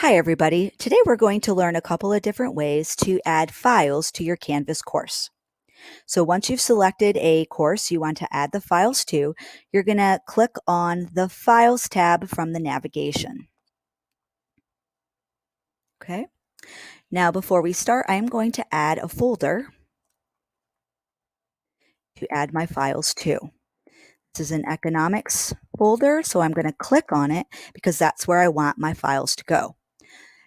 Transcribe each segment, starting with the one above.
Hi everybody. Today we're going to learn a couple of different ways to add files to your Canvas course. So once you've selected a course you want to add the files to, you're going to click on the Files tab from the navigation. Okay. Now before we start, I'm going to add a folder to add my files to. This is an economics folder, so I'm going to click on it because that's where I want my files to go.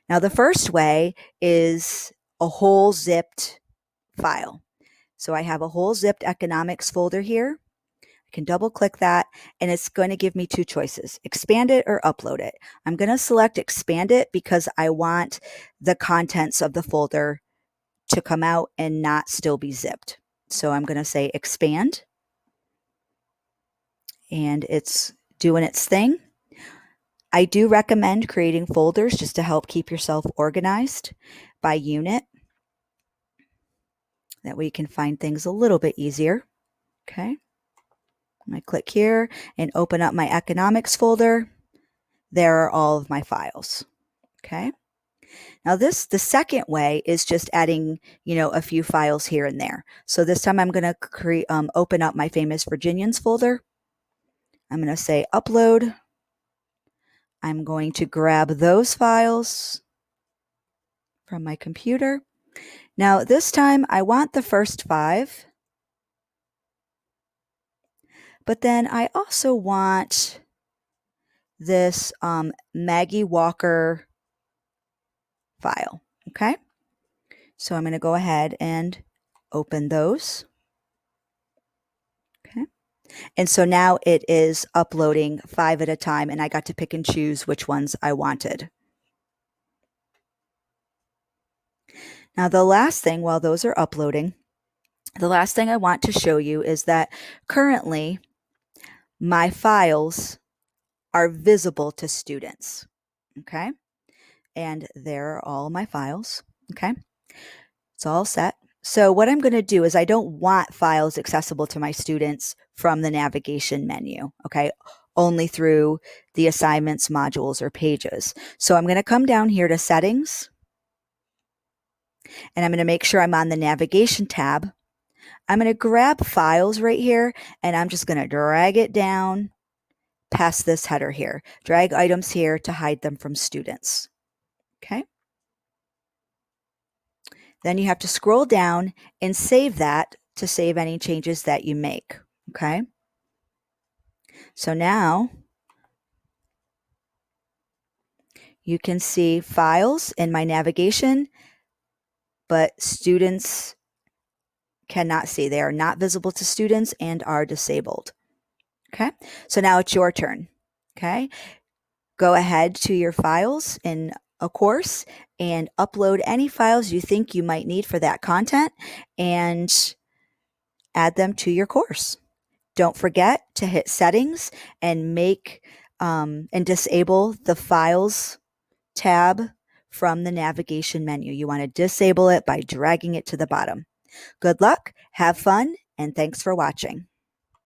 Now the first way is a whole zipped file. So I have a whole zipped economics folder here. I can double click that and it's going to give me two choices, expand it or upload it. I'm going to select expand it because I want the contents of the folder to come out and not still be zipped. So I'm going to say expand and it's doing its thing. I do recommend creating folders just to help keep yourself organized by unit. That way you can find things a little bit easier. Okay. I click here and open up my economics folder. There are all of my files. Okay. Now the second way is just adding, a few files here and there. So this time I'm going to open up my Famous Virginians folder. I'm going to say upload. I'm going to grab those files from my computer. Now this time I want the first 5, but then I also want this Maggie Walker file. Okay. So I'm going to go ahead and open those. Okay. And so now it is uploading 5 at a time and I got to pick and choose which ones I wanted. Now the last thing while those are uploading, the last thing I want to show you is that currently my files are visible to students. Okay. And there are all my files. Okay. It's all set. So what I'm going to do is I don't want files accessible to my students from the navigation menu, okay, only through the assignments, modules, or pages. So I'm going to come down here to settings, and I'm going to make sure I'm on the navigation tab. I'm going to grab files right here, and I'm just going to drag it down past this header here. Drag items here to hide them from students, okay? Then you have to scroll down and save that to save any changes that you make, okay? So now you can see files in my navigation, but students cannot see. They are not visible to students and are disabled. Okay, so now it's your turn. Okay, go ahead to your files in a course and upload any files you think you might need for that content and add them to your course. Don't forget to hit settings and and disable the files tab from the navigation menu. You want to disable it by dragging it to the bottom. Good luck, have fun, and thanks for watching.